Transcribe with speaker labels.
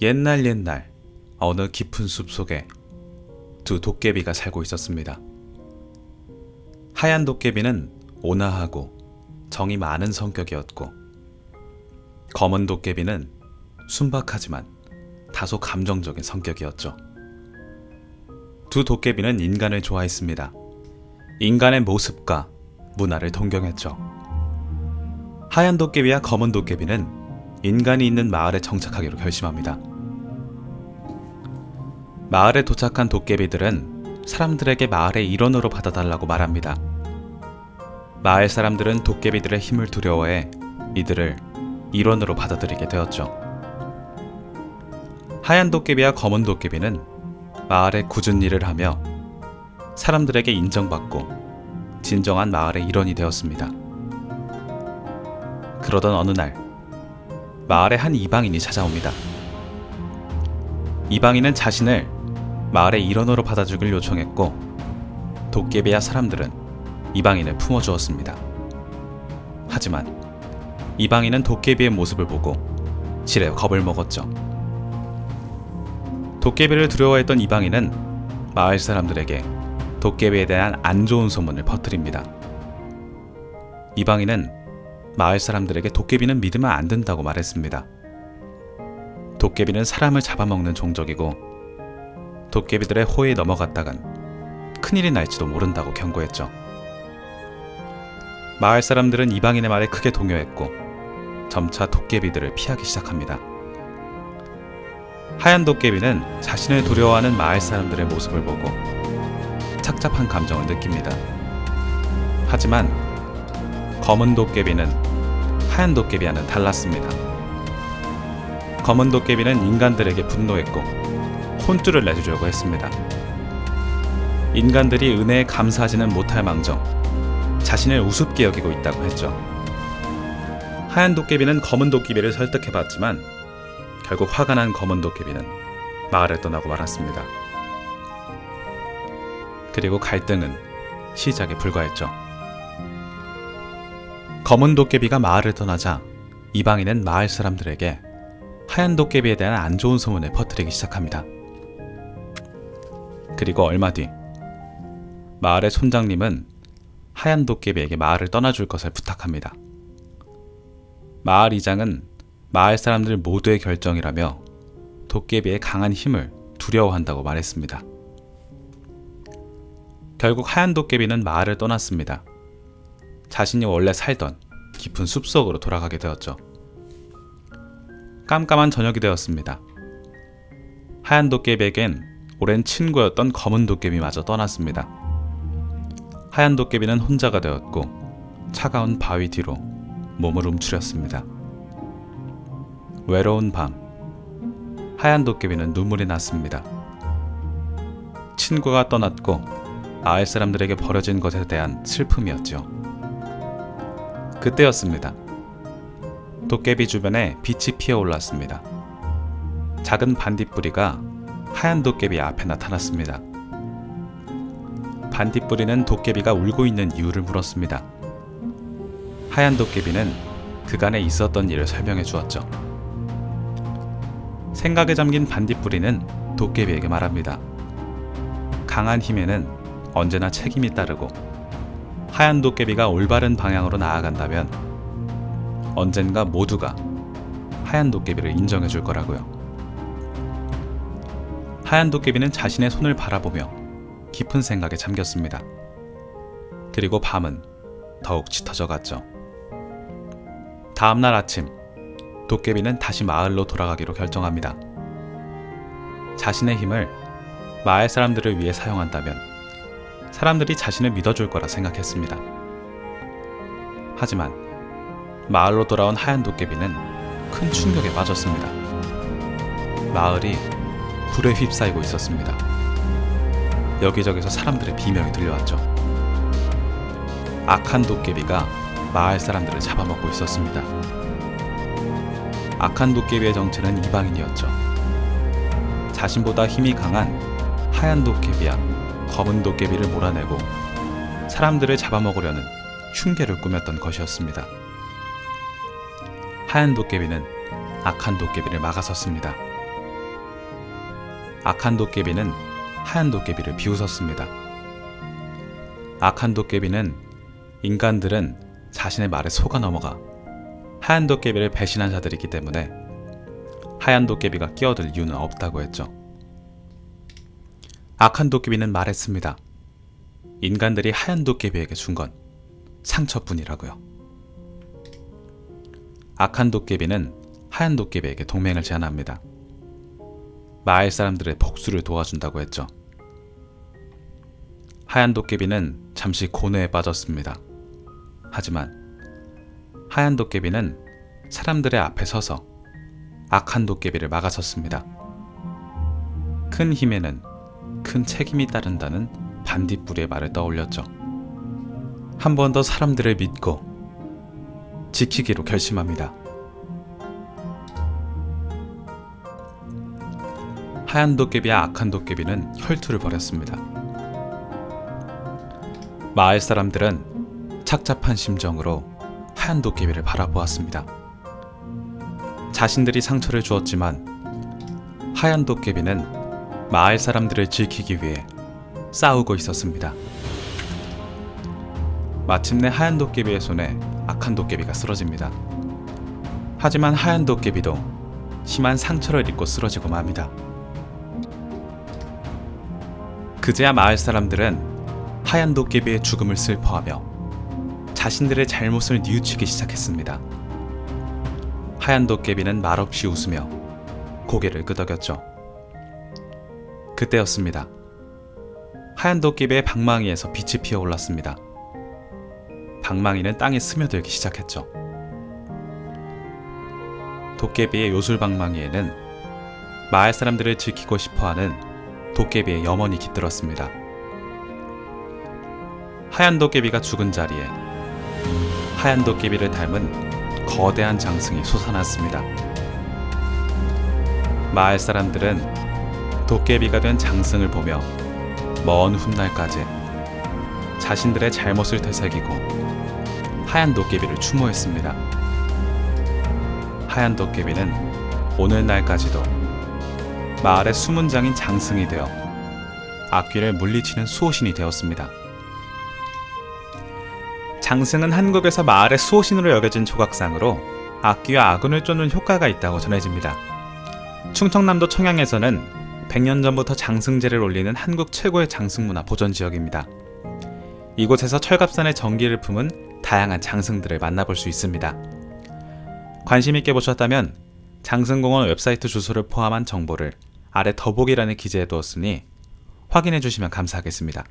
Speaker 1: 옛날 어느 깊은 숲속에 두 도깨비가 살고 있었습니다. 하얀 도깨비는 온화하고 정이 많은 성격이었고, 검은 도깨비는 순박하지만 다소 감정적인 성격이었죠. 두 도깨비는 인간을 좋아했습니다. 인간의 모습과 문화를 동경했죠. 하얀 도깨비와 검은 도깨비는 인간이 있는 마을에 정착하기로 결심합니다. 마을에 도착한 도깨비들은 사람들에게 마을의 일원으로 받아달라고 말합니다. 마을 사람들은 도깨비들의 힘을 두려워해 이들을 일원으로 받아들이게 되었죠. 하얀 도깨비와 검은 도깨비는 마을에 굳은 일을 하며 사람들에게 인정받고 진정한 마을의 일원이 되었습니다. 그러던 어느 날 마을에 한 이방인이 찾아옵니다. 이방인은 자신을 마을의 일원으로 받아주길 요청했고, 도깨비와 사람들은 이방인을 품어주었습니다. 하지만 이방인은 도깨비의 모습을 보고 지레 겁을 먹었죠. 도깨비를 두려워했던 이방인은 마을 사람들에게 도깨비에 대한 안 좋은 소문을 퍼뜨립니다. 이방인은 마을 사람들에게 도깨비는 믿으면 안 된다고 말했습니다. 도깨비는 사람을 잡아먹는 종족이고 도깨비들의 호에 넘어갔다간 큰일이 날지도 모른다고 경고했죠. 마을 사람들은 이방인의 말에 크게 동요했고 점차 도깨비들을 피하기 시작합니다. 하얀 도깨비는 자신을 두려워하는 마을 사람들의 모습을 보고 착잡한 감정을 느낍니다. 하지만 검은 도깨비는 하얀 도깨비와는 달랐습니다. 검은 도깨비는 인간들에게 분노했고 혼쭐을 내주려고 했습니다. 인간들이 은혜에 감사하지는 못할 망정 자신을 우습게 여기고 있다고 했죠. 하얀 도깨비는 검은 도깨비를 설득해봤지만 결국 화가 난 검은 도깨비는 마을을 떠나고 말았습니다. 그리고 갈등은 시작에 불과했죠. 검은 도깨비가 마을을 떠나자 이방인은 마을 사람들에게 하얀 도깨비에 대한 안 좋은 소문을 퍼뜨리기 시작합니다. 그리고 얼마 뒤 마을의 촌장님은 하얀 도깨비에게 마을을 떠나줄 것을 부탁합니다. 마을 이장은 마을 사람들 모두의 결정이라며 도깨비의 강한 힘을 두려워한다고 말했습니다. 결국 하얀 도깨비는 마을을 떠났습니다. 자신이 원래 살던 깊은 숲속으로 돌아가게 되었죠. 깜깜한 저녁이 되었습니다. 하얀 도깨비에겐 오랜 친구였던 검은 도깨비마저 떠났습니다. 하얀 도깨비는 혼자가 되었고 차가운 바위 뒤로 몸을 움츠렸습니다. 외로운 밤, 하얀 도깨비는 눈물이 났습니다. 친구가 떠났고 마을 사람들에게 버려진 것에 대한 슬픔이었죠. 그때였습니다. 도깨비 주변에 빛이 피어올랐습니다. 작은 반딧불이가 하얀 도깨비 앞에 나타났습니다. 반딧불이는 도깨비가 울고 있는 이유를 물었습니다. 하얀 도깨비는 그간에 있었던 일을 설명해 주었죠. 생각에 잠긴 반딧불이는 도깨비에게 말합니다. 강한 힘에는 언제나 책임이 따르고 하얀 도깨비가 올바른 방향으로 나아간다면 언젠가 모두가 하얀 도깨비를 인정해 줄 거라고요. 하얀 도깨비는 자신의 손을 바라보며 깊은 생각에 잠겼습니다. 그리고 밤은 더욱 짙어져 갔죠. 다음날 아침, 도깨비는 다시 마을로 돌아가기로 결정합니다. 자신의 힘을 마을 사람들을 위해 사용한다면 사람들이 자신을 믿어줄 거라 생각했습니다. 하지만 마을로 돌아온 하얀 도깨비는 큰 충격에 빠졌습니다. 마을이 불에 휩싸이고 있었습니다. 여기저기서 사람들의 비명이 들려왔죠. 악한 도깨비가 마을 사람들을 잡아먹고 있었습니다. 악한 도깨비의 정체는 이방인이었죠. 자신보다 힘이 강한 하얀 도깨비와 검은 도깨비를 몰아내고 사람들을 잡아먹으려는 흉계를 꾸몄던 것이었습니다. 하얀 도깨비는 악한 도깨비를 막아섰습니다. 악한 도깨비는 하얀 도깨비를 비웃었습니다. 악한 도깨비는 인간들은 자신의 말에 속아 넘어가 하얀 도깨비를 배신한 자들이기 때문에 하얀 도깨비가 끼어들 이유는 없다고 했죠. 악한 도깨비는 말했습니다. 인간들이 하얀 도깨비에게 준 건 상처뿐이라고요. 악한 도깨비는 하얀 도깨비에게 동맹을 제안합니다. 마을 사람들의 복수를 도와준다고 했죠. 하얀 도깨비는 잠시 고뇌에 빠졌습니다. 하지만 하얀 도깨비는 사람들의 앞에 서서 악한 도깨비를 막아섰습니다. 큰 힘에는 큰 책임이 따른다는 반딧불이의 말을 떠올렸죠. 한 번 더 사람들을 믿고 지키기로 결심합니다. 하얀 도깨비와 악한 도깨비는 혈투를 벌였습니다. 마을 사람들은 착잡한 심정으로 하얀 도깨비를 바라보았습니다. 자신들이 상처를 주었지만 하얀 도깨비는 마을 사람들을 지키기 위해 싸우고 있었습니다. 마침내 하얀 도깨비의 손에 악한 도깨비가 쓰러집니다. 하지만 하얀 도깨비도 심한 상처를 입고 쓰러지고 맙니다. 그제야 마을 사람들은 하얀 도깨비의 죽음을 슬퍼하며 자신들의 잘못을 뉘우치기 시작했습니다. 하얀 도깨비는 말없이 웃으며 고개를 끄덕였죠. 그때였습니다. 하얀 도깨비의 방망이에서 빛이 피어올랐습니다. 방망이는 땅에 스며들기 시작했죠. 도깨비의 요술 방망이에는 마을 사람들을 지키고 싶어하는 도깨비의 염원이 깃들었습니다. 하얀 도깨비가 죽은 자리에 하얀 도깨비를 닮은 거대한 장승이 솟아났습니다. 마을 사람들은 도깨비가 된 장승을 보며 먼 훗날까지 자신들의 잘못을 되새기고 하얀 도깨비를 추모했습니다. 하얀 도깨비는 오늘날까지도 마을의 수문장인 장승이 되어 악귀를 물리치는 수호신이 되었습니다. 장승은 한국에서 마을의 수호신으로 여겨진 조각상으로 악귀와 아군을 쫓는 효과가 있다고 전해집니다. 충청남도 청양에서는 100년 전부터 장승제를 올리는 한국 최고의 장승문화 보존지역입니다. 이곳에서 철갑산의 정기를 품은 다양한 장승들을 만나볼 수 있습니다. 관심 있게 보셨다면 장승공원 웹사이트 주소를 포함한 정보를 아래 더보기란에 기재해 두었으니 확인해 주시면 감사하겠습니다.